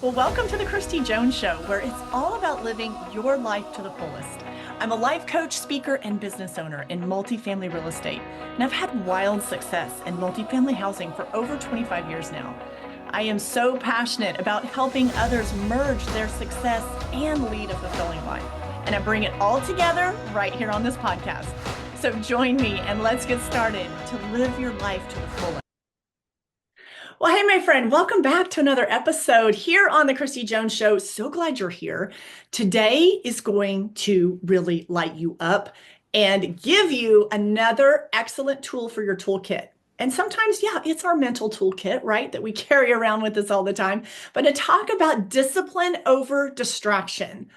Well, welcome to the Kristi Jones Show, where it's all about living your life to the fullest. I'm a life coach, speaker, and business owner in multifamily real estate, and I've had wild success in multifamily housing for over 25 years now. I am so passionate about helping others merge their success and lead a fulfilling life, and I bring it all together right here on this podcast. So join me and let's get started to live your life to the fullest. Well, hey, my friend, welcome back to another episode here on the Kristi Jones Show. So glad you're here. Today is going to really light you up and give you another excellent tool for your toolkit. And sometimes, yeah, it's our mental toolkit, right, that we carry around with us all the time. But to talk about discipline over distraction.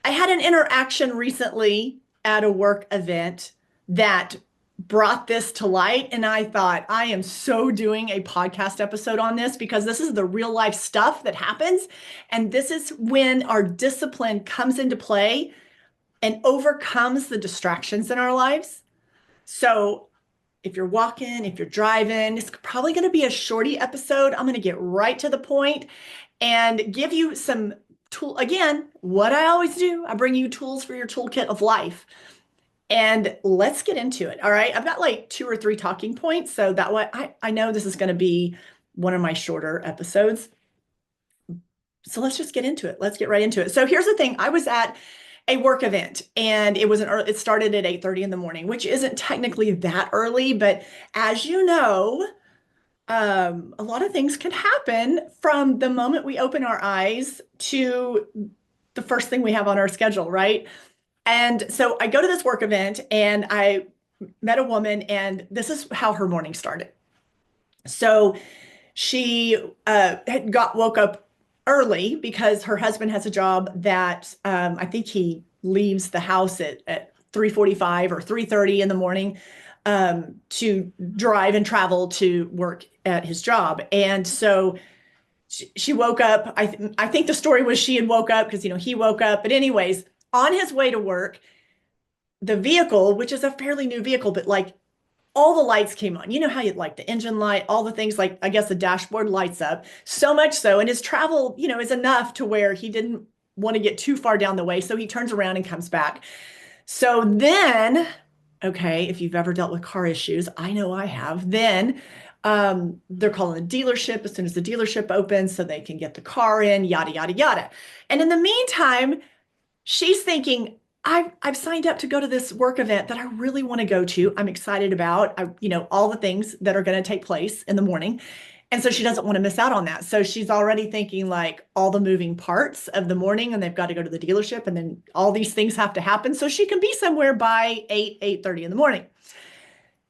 I had an interaction recently at a work event that brought this to light. And I thought, I am so doing a podcast episode on this because this is the real life stuff that happens. And this is when our discipline comes into play and overcomes the distractions in our lives. So if you're walking, if you're driving, it's probably going to be a shorty episode. I'm going to get right to the point and give you some tool. Again, what I always do, I bring you tools for your toolkit of life. And let's get into it. All right. I've got like 2 or 3 talking points. So that way I know this is going to be one of my shorter episodes. So let's just get into it. Let's get right into it. So here's the thing. I was at a work event and it started at 8:30 in the morning, which isn't technically that early, but as you know, a lot of things can happen from the moment we open our eyes to the first thing we have on our schedule, right? And so I go to this work event and I met a woman, and this is how her morning started. So she woke up early because her husband has a job that I think he leaves the house at 3:45 or 3:30 in the morning to drive and travel to work at his job. And so she woke up. I think the story was she had woke up because, he woke up. But anyways, on his way to work, the vehicle, which is a fairly new vehicle, but like all the lights came on. You know how you like the engine light, all the things, like I guess the dashboard lights up so much so. And his travel, is enough to where he didn't want to get too far down the way. So he turns around and comes back. So then, okay, if you've ever dealt with car issues, I know I have, then they're calling the dealership as soon as the dealership opens so they can get the car in, yada, yada, yada. And in the meantime, she's thinking, I've signed up to go to this work event that I really want to go to. I'm excited about, all the things that are going to take place in the morning. And so she doesn't want to miss out on that. So she's already thinking like all the moving parts of the morning, and they've got to go to the dealership, and then all these things have to happen so she can be somewhere by 8:30 in the morning.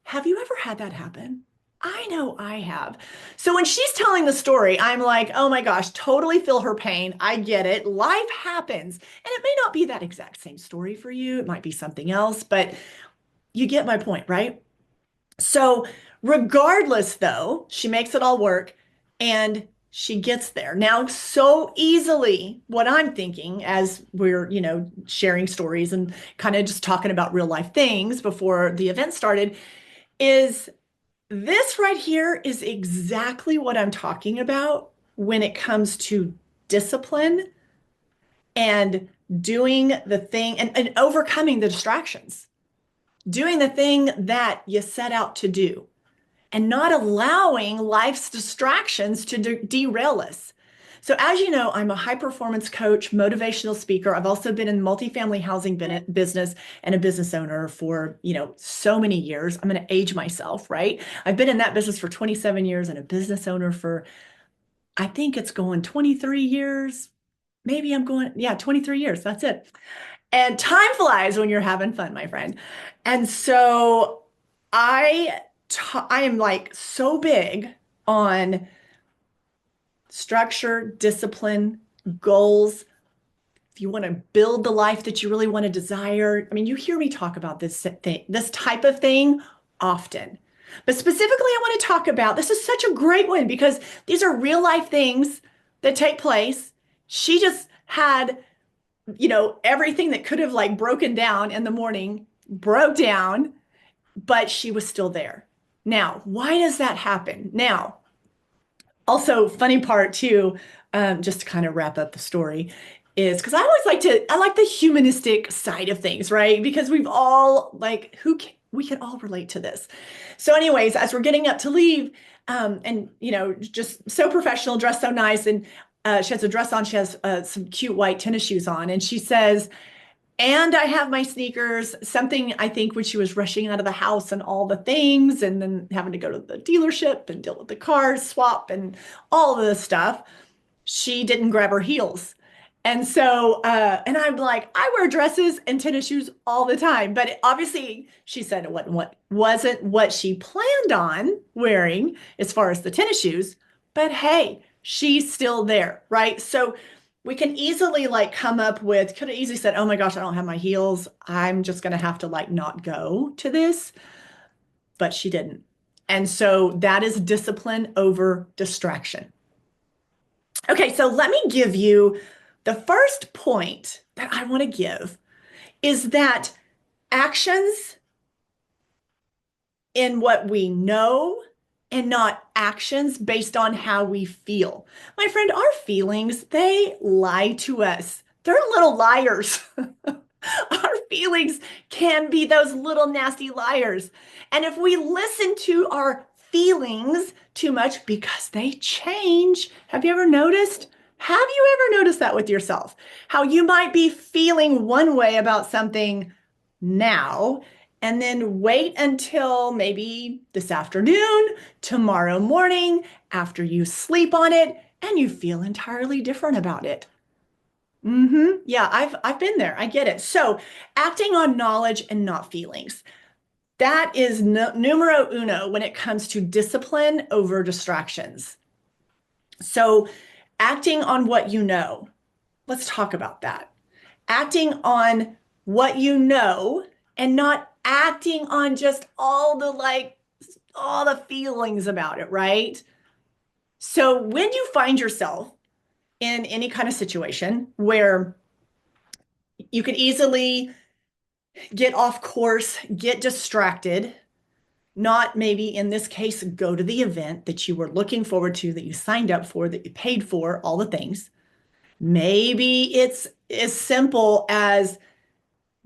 Have you ever had that happen? I know I have. So when she's telling the story, I'm like, oh my gosh, totally feel her pain. I get it. Life happens. And it may not be that exact same story for you. It might be something else, but you get my point, right? So regardless, though, she makes it all work and she gets there. Now, so easily, what I'm thinking as we're, sharing stories and kind of just talking about real life things before the event started is this right here is exactly what I'm talking about when it comes to discipline and doing the thing and overcoming the distractions, doing the thing that you set out to do and not allowing life's distractions to derail us. So as you know, I'm a high performance coach, motivational speaker. I've also been in multifamily housing business and a business owner for, so many years. I'm going to age myself, right? I've been in that business for 27 years and a business owner for, I think it's going 23 years. Maybe I'm going, 23 years. That's it. And time flies when you're having fun, my friend. And so I am like so big on structure, discipline, goals. If you want to build the life that you really want to desire. I mean, you hear me talk about this type of thing often. But specifically, I want to talk about, this is such a great one because these are real life things that take place. She just had, everything that could have like broken down in the morning broke down, but she was still there. Now, why does that happen? Now, also, funny part too, just to kind of wrap up the story, is because I like the humanistic side of things, right? Because we've all like, we can all relate to this. So, anyways, as we're getting up to leave, and just so professional, dressed so nice, and she has a dress on, she has some cute white tennis shoes on, and she says, and I have my sneakers, something I think when she was rushing out of the house and all the things, and then having to go to the dealership and deal with the car swap and all of this stuff, she didn't grab her heels. And so, and I'm like, I wear dresses and tennis shoes all the time. But obviously, she said it wasn't what she planned on wearing as far as the tennis shoes. But hey, she's still there, right? So we can easily like come up with, could have easily said, oh my gosh, I don't have my heels. I'm just going to have to like not go to this. But she didn't. And so that is discipline over distraction. Okay, so let me give you the first point that I want to give is that actions in what we know and not actions based on how we feel. My friend, our feelings, they lie to us. They're little liars. Our feelings can be those little nasty liars. And if we listen to our feelings too much because they change, have you ever noticed? Have you ever noticed that with yourself? How you might be feeling one way about something now, and then wait until maybe this afternoon, tomorrow morning, after you sleep on it, and you feel entirely different about it. Yeah, I've been there. I get it. So, acting on knowledge and not feelings. That is numero uno when it comes to discipline over distractions. So, acting on what you know. Let's talk about that. Acting on what you know and not acting on just all the feelings about it, right? So, when you find yourself in any kind of situation where you could easily get off course, get distracted, not maybe in this case, go to the event that you were looking forward to, that you signed up for, that you paid for, all the things. Maybe it's as simple as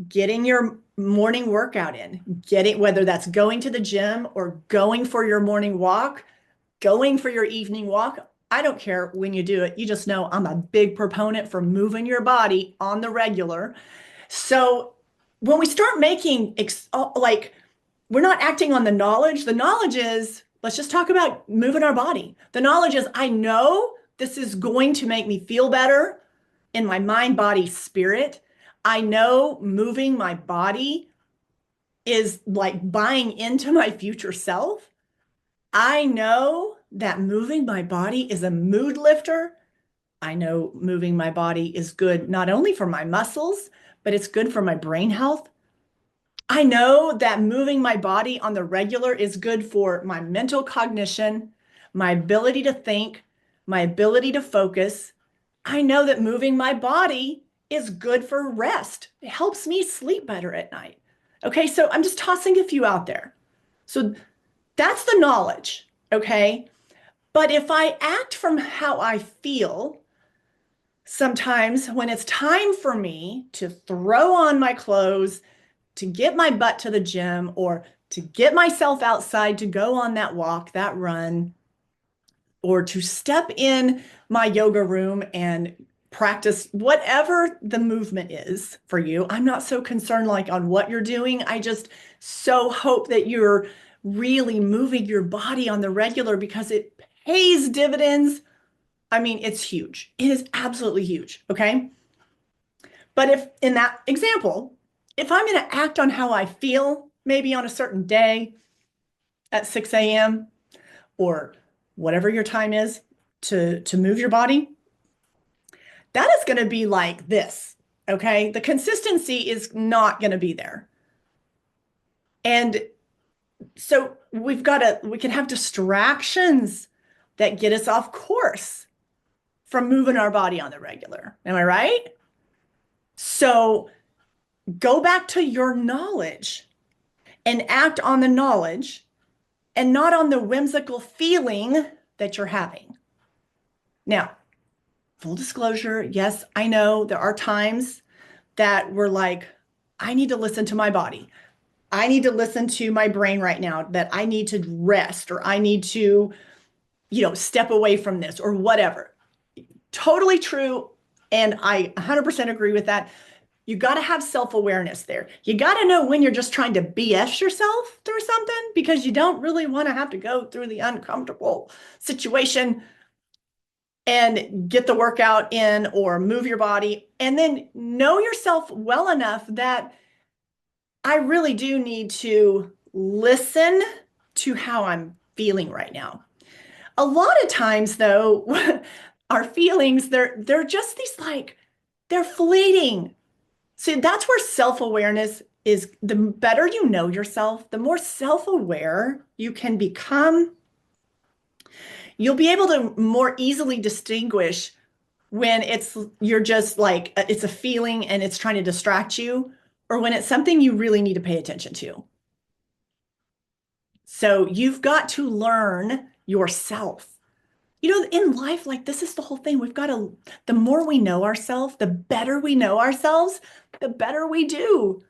getting your morning workout in, getting whether that's going to the gym or going for your morning walk, going for your evening walk. I don't care when you do it. You just know I'm a big proponent for moving your body on the regular. So when we start making like we're not acting on the knowledge is let's just talk about moving our body. The knowledge is I know this is going to make me feel better in my mind, body, spirit. I know moving my body is like buying into my future self. I know that moving my body is a mood lifter. I know moving my body is good not only for my muscles, but it's good for my brain health. I know that moving my body on the regular is good for my mental cognition, my ability to think, my ability to focus. I know that moving my body is good for rest. It helps me sleep better at night. Okay, so I'm just tossing a few out there. So that's the knowledge, okay? But if I act from how I feel, sometimes when it's time for me to throw on my clothes, to get my butt to the gym, or to get myself outside to go on that walk, that run, or to step in my yoga room and practice whatever the movement is for you. I'm not so concerned like on what you're doing. I just so hope that you're really moving your body on the regular because it pays dividends. I mean, it's huge. It is absolutely huge. Okay. But if in that example, if I'm going to act on how I feel, maybe on a certain day at 6 a.m. or whatever your time is to move your body, that is going to be like this. Okay. The consistency is not going to be there. And so we can have distractions that get us off course from moving our body on the regular. Am I right? So go back to your knowledge and act on the knowledge and not on the whimsical feeling that you're having. Now, Full disclosure, yes, I know there are times that we're like, I need to listen to my body. I need to listen to my brain right now, that I need to rest or I need to, step away from this or whatever. Totally true. And I 100% agree with that. You got to have self-awareness there. You got to know when you're just trying to BS yourself through something because you don't really want to have to go through the uncomfortable situation and get the workout in or move your body. And then know yourself well enough that I really do need to listen to how I'm feeling right now. A lot of times though, our feelings, they're just these like they're fleeting. So that's where self-awareness is. The better you know yourself, the more self-aware you can become. You'll be able to more easily distinguish when you're just like it's a feeling and it's trying to distract you, or when it's something you really need to pay attention to. So you've got to learn yourself. In life, like this is the whole thing. The more we know ourselves, the better we know ourselves, the better we do.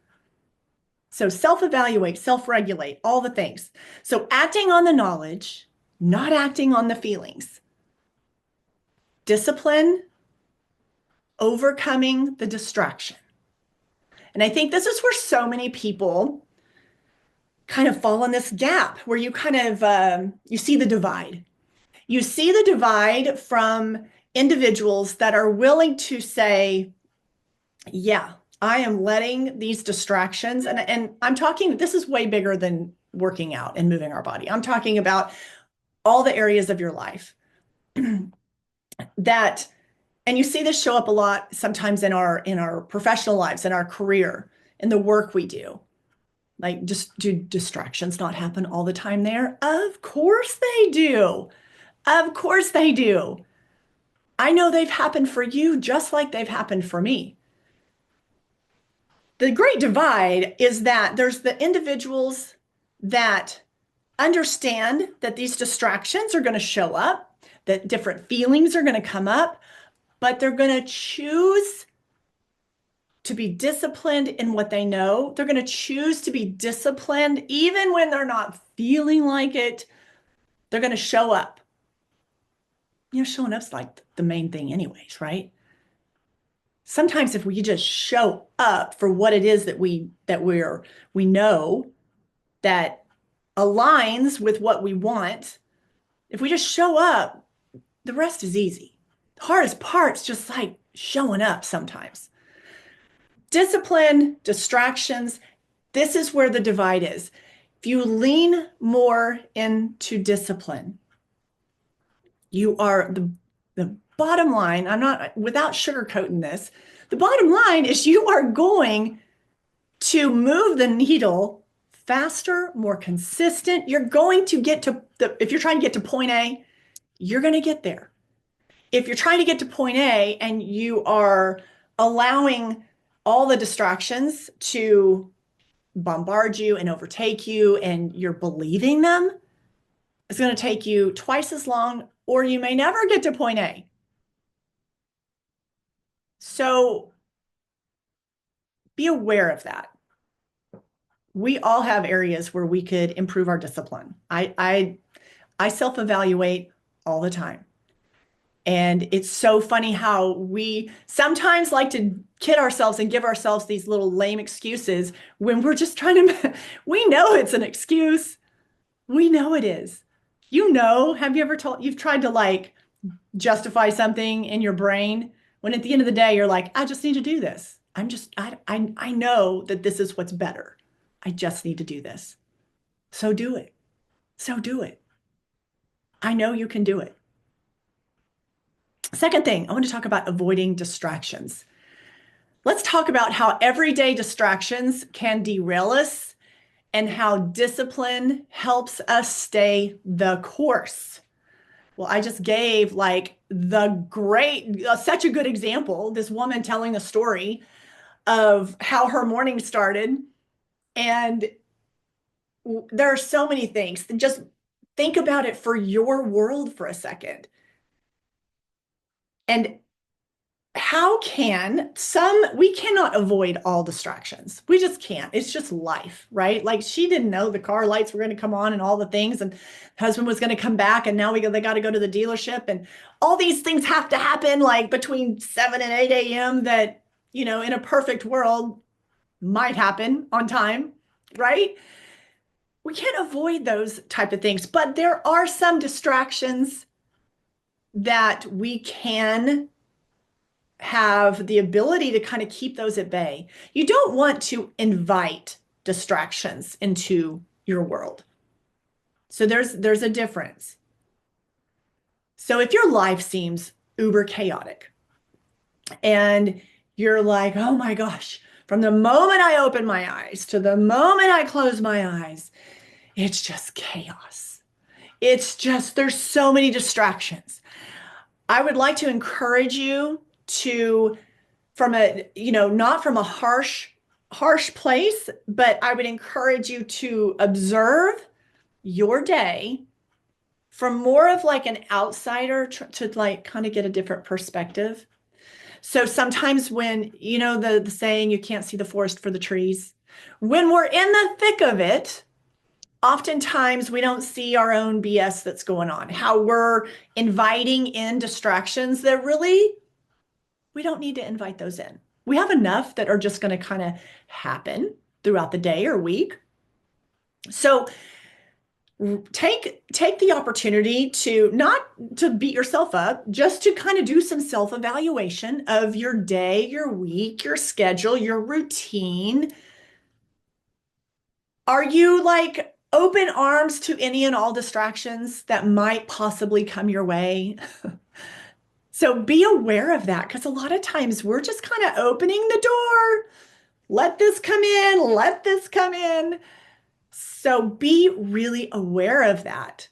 So self-evaluate, self-regulate, all the things. So acting on the knowledge, not acting on the feelings. Discipline, overcoming the distraction. And I think this is where so many people kind of fall in this gap where you kind of you see the divide. You see the divide from individuals that are willing to say, yeah, I am letting these distractions, and I'm talking, this is way bigger than working out and moving our body. I'm talking about all the areas of your life that, and you see this show up a lot sometimes in our professional lives, in our career, in the work we do. Like, just do distractions not happen all the time there? Of course they do. Of course they do. I know they've happened for you just like they've happened for me. The great divide is that there's the individuals that understand that these distractions are going to show up, that different feelings are going to come up, but they're going to choose to be disciplined in what they know. They're going to choose to be disciplined even when they're not feeling like it. They're going to show up. Showing up's like the main thing anyways, right? Sometimes if we just show up for what it is that we know that aligns with what we want, if we just show up, the rest is easy. The hardest part's just like showing up sometimes. Discipline, distractions, this is where the divide is. If you lean more into discipline, you are the bottom line. I'm not without sugarcoating this. The bottom line is you are going to move the needle faster, more consistent. You're going to get to if you're trying to get to point A, you're going to get there. If you're trying to get to point A and you are allowing all the distractions to bombard you and overtake you and you're believing them, it's going to take you twice as long, or you may never get to point A. So be aware of that. We all have areas where we could improve our discipline. I self-evaluate all the time. And it's so funny how we sometimes like to kid ourselves and give ourselves these little lame excuses when we're just trying to, we know it's an excuse. We know it is. Have you ever you've tried to like justify something in your brain when at the end of the day, you're like, I just need to do this. I know that this is what's better. I just need to do this. So do it. So do it. I know you can do it. Second thing, I want to talk about avoiding distractions. Let's talk about how everyday distractions can derail us and how discipline helps us stay the course. Well, I just gave like such a good example, this woman telling the story of how her morning started. And there are so many things. Just think about it for your world for a second. And how can we cannot avoid all distractions. We just can't. It's just life, right? Like she didn't know the car lights were going to come on and all the things, and husband was going to come back, and now they got to go to the dealership, and all these things have to happen like between 7 and 8 a.m. that, in a perfect world might happen on time, right? We can't avoid those type of things, but there are some distractions that we can have the ability to kind of keep those at bay. You don't want to invite distractions into your world. So there's a difference. So if your life seems uber chaotic and you're like, "Oh my gosh, from the moment I open my eyes to the moment I close my eyes, it's just chaos. It's just there's so many distractions." I would like to encourage you to from a, not from a harsh place, but I would encourage you to observe your day from more of like an outsider to like kind of get a different perspective. So sometimes when, the saying, you can't see the forest for the trees, when we're in the thick of it, oftentimes we don't see our own BS that's going on, how we're inviting in distractions that really we don't need to invite those in. We have enough that are just going to kind of happen throughout the day or week. So take the opportunity to not to beat yourself up, just to kind of do some self-evaluation of your day, your week, your schedule, your routine. Are you like open arms to any and all distractions that might possibly come your way? So be aware of that, because a lot of times we're just kind of opening the door. Let this come in, let this come in. So be really aware of that.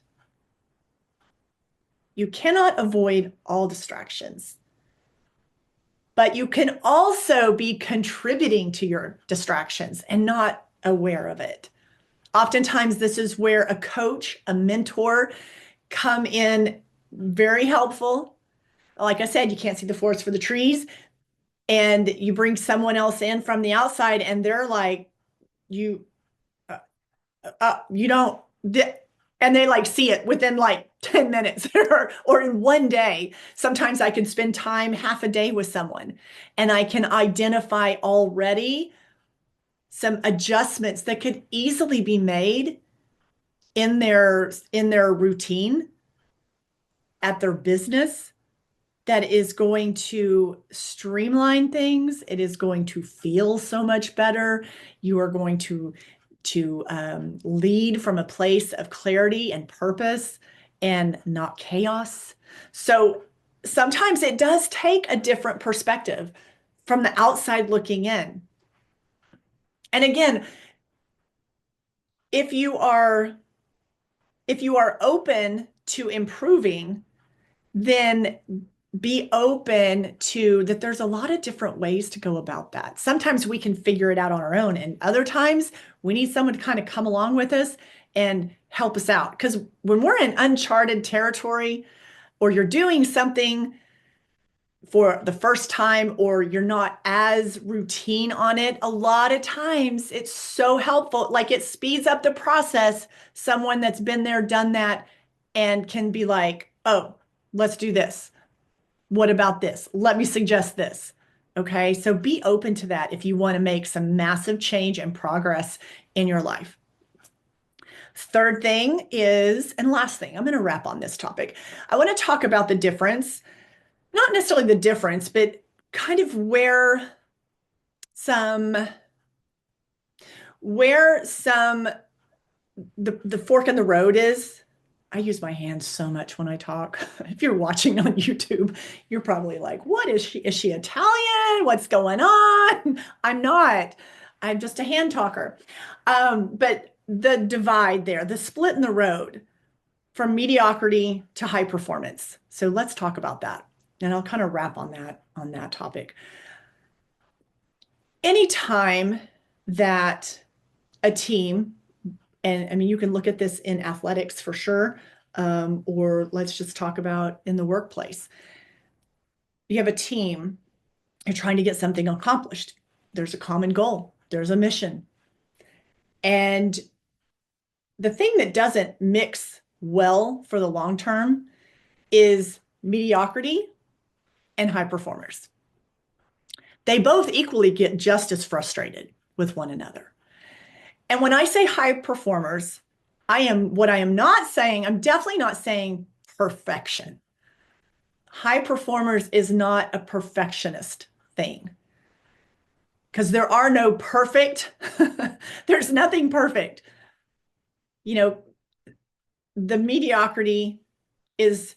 You cannot avoid all distractions, but you can also be contributing to your distractions and not aware of it. Oftentimes, this is where a coach, a mentor come in very helpful. Like I said, you can't see the forest for the trees, and you bring someone else in from the outside and they're like, you you don't, and they like see it within like 10 minutes or in one day. Sometimes I can spend time half a day with someone and I can identify already some adjustments that could easily be made in their routine at their business that is going to streamline things. It is going to feel so much better. You are going to lead from a place of clarity and purpose and not chaos. So sometimes it does take a different perspective from the outside looking in. And again, if you are open to improving, then be open to that there's a lot of different ways to go about that. Sometimes we can figure it out on our own, and other times we need someone to kind of come along with us and help us out. Because when we're in uncharted territory, or you're doing something for the first time, or you're not as routine on it, a lot of times it's so helpful. Like it speeds up the process. Someone that's been there, done that, and can be like, "Oh, let's do this. What about this? Let me suggest this." Okay, so be open to that if you want to make some massive change and progress in your life. Third thing is, and last thing, I'm going to wrap on this topic. I want to talk about the difference, not necessarily the difference, but kind of some, where some, the fork in the road is. I use my hands so much when I talk. If you're watching on YouTube, you're probably like, what is she? Is she Italian? What's going on? I'm not. I'm just a hand talker. But the divide there, the split in the road from mediocrity to high performance. So let's talk about that. And I'll kind of wrap on that topic. Anytime that a team, and I mean, you can look at this in athletics for sure, or let's just talk about in the workplace. You have a team You're trying to get something accomplished. There's a common goal. There's a mission. And the thing that doesn't mix well for the long term is mediocrity and high performers. They both equally get just as frustrated with one another. And when I say high performers, what I am not saying, I'm definitely not saying perfection. High performers is not a perfectionist thing because there are no perfect, there's nothing perfect. You know, the mediocrity is,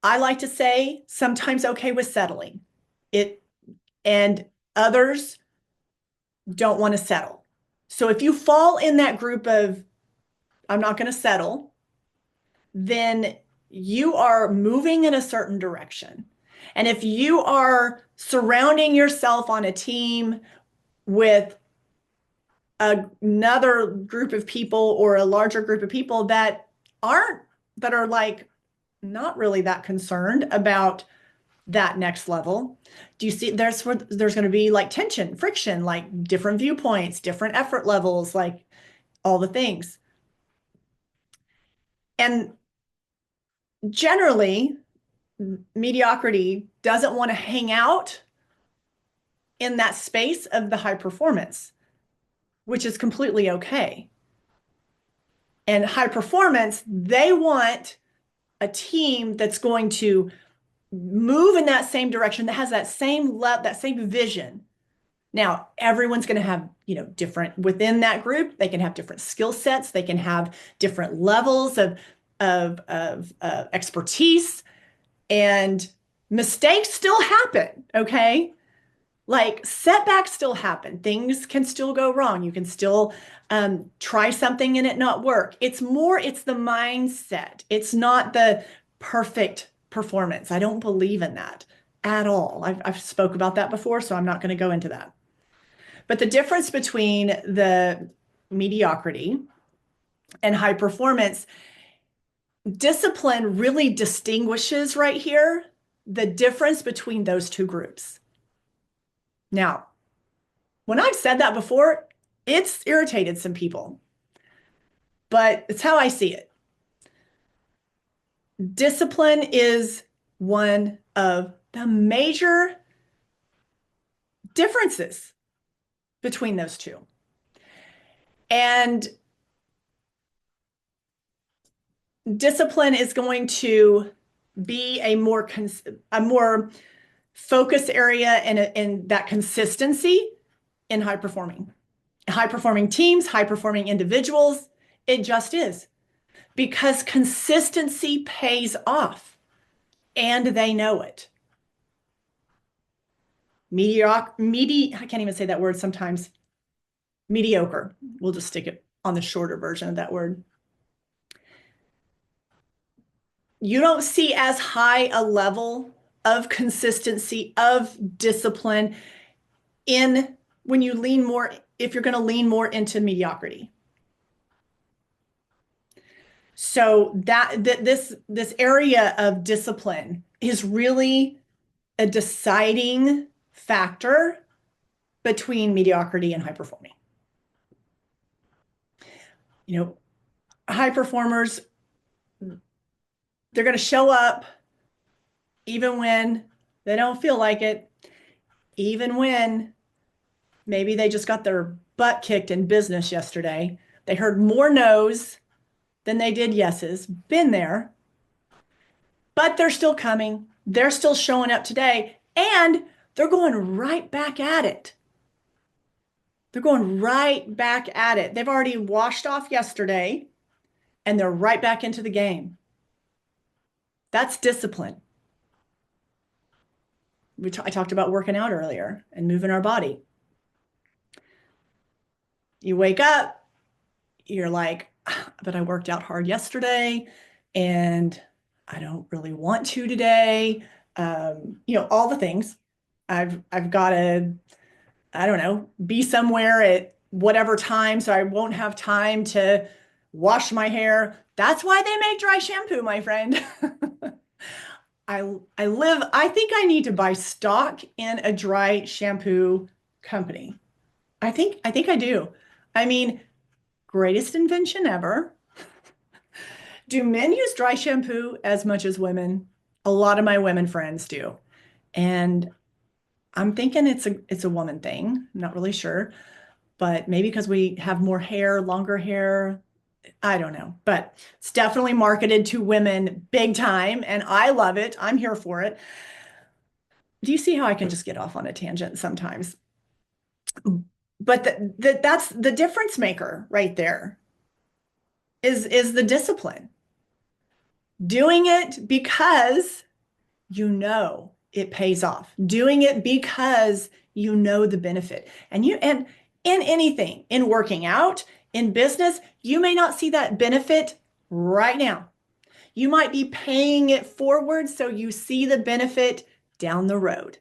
I like to say, sometimes okay with settling. And others don't want to settle. So if you fall in that group of, I'm not going to settle, then you are moving in a certain direction. And if you are surrounding yourself on a team with another group of people or a larger group of people that are like not really that concerned about that next level, do you see there's going to be like tension, friction, like different viewpoints, different effort levels, like all the things. And generally, mediocrity doesn't want to hang out in that space of the high performance, which is completely okay. And high performance, they want a team that's going to move in that same direction, that has that same vision. Now, everyone's going to have, different within that group. They can have different skill sets. They can have different levels of expertise, and mistakes still happen. Okay, like setbacks still happen. Things can still go wrong. You can still try something and it not work. It's the mindset. It's not the perfect performance. I don't believe in that at all. I've spoke about that before, so I'm not going to go into that. But the difference between the mediocrity and high performance, discipline really distinguishes right here the difference between those two groups. Now, when I've said that before, it's irritated some people, but it's how I see it. Discipline is one of the major differences between those two. And discipline is going to be a more focus area and that consistency in high performing teams, high performing individuals. It just is, because consistency pays off and they know it. I can't even say that word sometimes. Mediocre. We'll just stick it on the shorter version of that word. You don't see as high a level of consistency, of discipline when you lean more, if you're going to lean more into mediocrity. So this area of discipline is really a deciding factor between mediocrity and high performing. High performers, they're going to show up even when they don't feel like it, even when maybe they just got their butt kicked in business yesterday. They heard more no's than they did yeses. Been there. But they're still coming. They're still showing up today, and they're going right back at it. They're going right back at it. They've already washed off yesterday, and they're right back into the game. That's discipline. I talked about working out earlier and moving our body. You wake up, you're like, but I worked out hard yesterday and I don't really want to today. All the things. I've got to, I don't know, be somewhere at whatever time, so I won't have time to wash my hair. That's why they make dry shampoo, my friend. I think I need to buy stock in a dry shampoo company. I think I do. I mean, greatest invention ever. Do men use dry shampoo as much as women? A lot of my women friends do. And I'm thinking it's a woman thing. I'm not really sure, but maybe because we have more hair, longer hair. I don't know, but it's definitely marketed to women big time, and I love it. I'm here for it. Do you see how I can just get off on a tangent sometimes? But that's the difference maker right there is the discipline. Doing it because you know it pays off. Doing it because you know the benefit. And in anything, in working out, in business, you may not see that benefit right now. You might be paying it forward so you see the benefit down the road.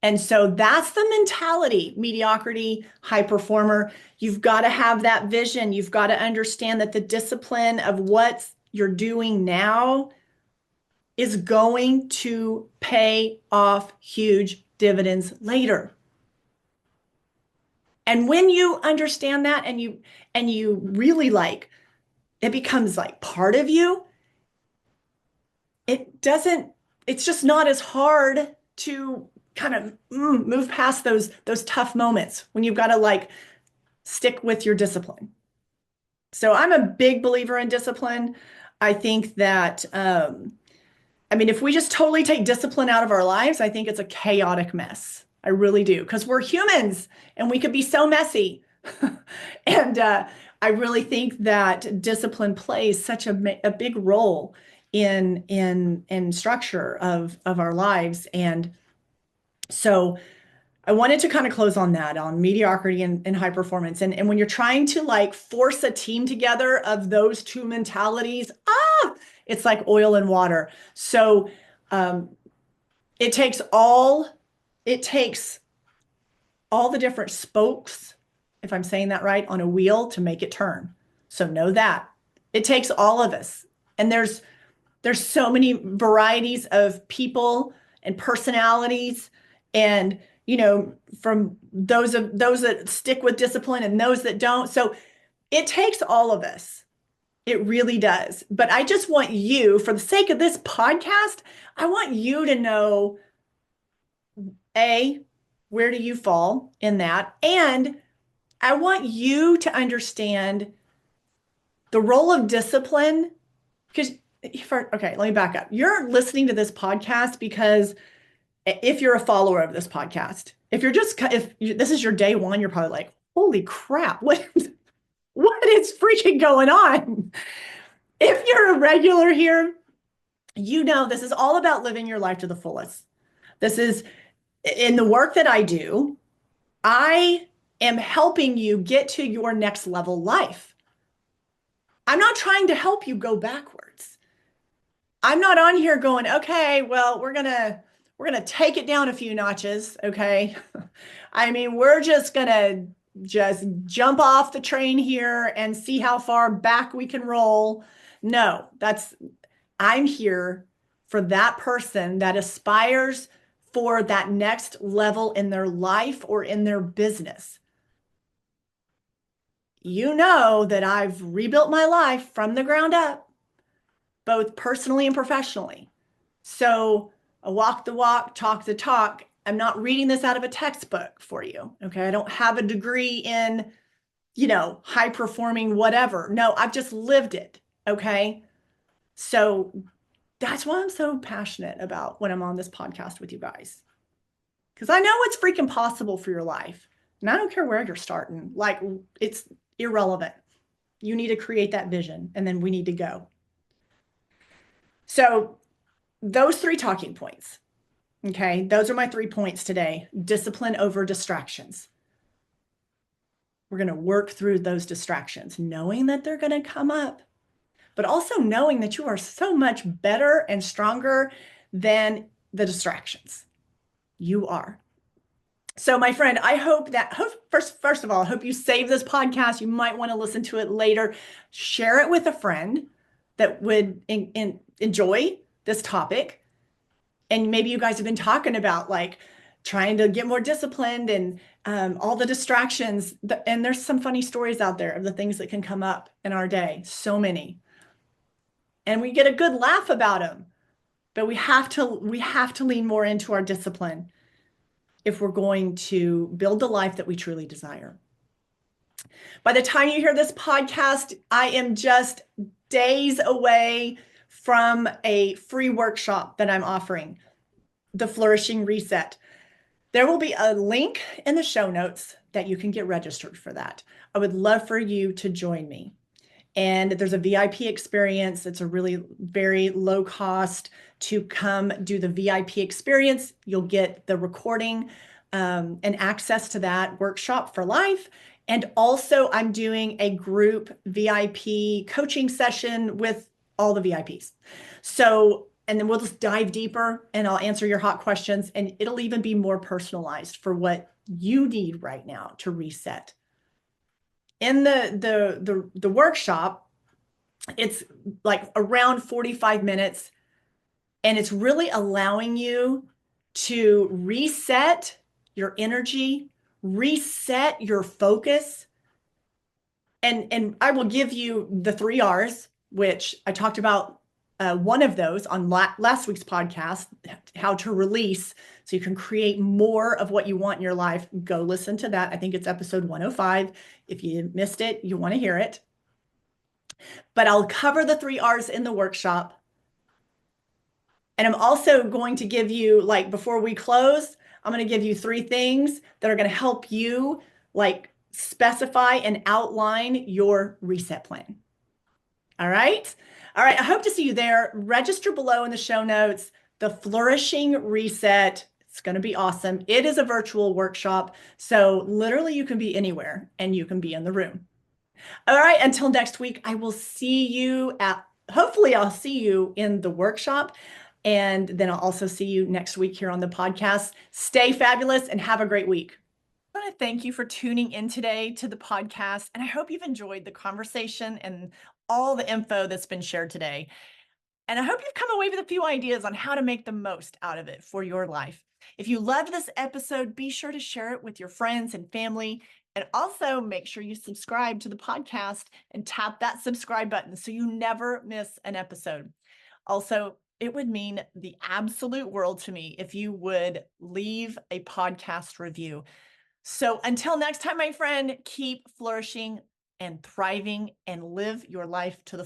And so that's the mentality, mediocrity, high performer. You've got to have that vision. You've got to understand that the discipline of what you're doing now is going to pay off huge dividends later. And when you understand that and you really like it becomes like part of you, it's just not as hard to kind of move past those tough moments when you've got to like stick with your discipline. So I'm a big believer in discipline. I think that I mean, if we just totally take discipline out of our lives, I think it's a chaotic mess. I really do, because we're humans and we could be so messy. And I really think that discipline plays such a big role in structure of our lives. And so I wanted to kind of close on that, on mediocrity and high performance. And when you're trying to like force a team together of those two mentalities, it's like oil and water. So um, it takes all it takes all the different spokes, if I'm saying that right, on a wheel to make it turn. So know that it takes all of us. And there's so many varieties of people and personalities, and from those that stick with discipline and those that don't. So it takes all of us. It really does. But I just want you, for the sake of this podcast, I want you to know, A, where do you fall in that? And I want you to understand the role of discipline. Because, okay, let me back up. You're listening to this podcast because if you're a follower of this podcast, if this is your day one, you're probably like, holy crap, what is freaking going on? If you're a regular here, you know this is all about living your life to the fullest. This is in the work that I do. I am helping you get to your next level life. I'm not trying to help you go backwards. I'm not on here going, okay, well, we're gonna take it down a few notches, okay? I mean, we're just gonna just jump off the train here and see how far back we can roll. No, I'm here for that person that aspires for that next level in their life or in their business. You know that I've rebuilt my life from the ground up, both personally and professionally. So I walk the walk, talk the talk. I'm not reading this out of a textbook for you. Okay. I don't have a degree in, high performing whatever. No, I've just lived it. Okay. So that's why I'm so passionate about when I'm on this podcast with you guys. Because I know it's freaking possible for your life. And I don't care where you're starting. Like, it's irrelevant. You need to create that vision, and then we need to go. So those 3 talking points, okay, those are my 3 points today. Discipline over distractions. We're going to work through those distractions, knowing that they're going to come up, but also knowing that you are so much better and stronger than the distractions. You are. So my friend, first of all, I hope you save this podcast. You might want to listen to it later. Share it with a friend that would enjoy this topic, and maybe you guys have been talking about like trying to get more disciplined and all the distractions. And there's some funny stories out there of the things that can come up in our day, so many. And we get a good laugh about them, but we have to lean more into our discipline if we're going to build the life that we truly desire. By the time you hear this podcast, I am just days away from a free workshop that I'm offering, the Flourishing Reset. There will be a link in the show notes that you can get registered for that. I would love for you to join me. And there's a VIP experience. It's a really very low cost to come do the VIP experience. You'll get the recording and access to that workshop for life. And also, I'm doing a group VIP coaching session with all the VIPs. So, and then we'll just dive deeper and I'll answer your hot questions, and it'll even be more personalized for what you need right now to reset. In the workshop, it's like around 45 minutes, and it's really allowing you to reset your energy, reset your focus. And I will give you the 3 R's, which I talked about one of those on last week's podcast, how to release so you can create more of what you want in your life. Go listen to that. I think it's episode 105. If you missed it, you want to hear it. But I'll cover the 3 R's in the workshop. And I'm also going to give you, like, before we close, I'm going to give you 3 things that are going to help you, like, specify and outline your reset plan. All right. All right. I hope to see you there. Register below in the show notes. The Flourishing Reset. It's going to be awesome. It is a virtual workshop. So literally you can be anywhere and you can be in the room. All right. Until next week, I will see you hopefully I'll see you in the workshop. And then I'll also see you next week here on the podcast. Stay fabulous and have a great week. I want to thank you for tuning in today to the podcast, and I hope you've enjoyed the conversation and all the info that's been shared today. And I hope you've come away with a few ideas on how to make the most out of it for your life. If you loved this episode, be sure to share it with your friends and family. And also make sure you subscribe to the podcast and tap that subscribe button so you never miss an episode. Also, it would mean the absolute world to me if you would leave a podcast review. So until next time, my friend, keep flourishing and thriving and live your life to the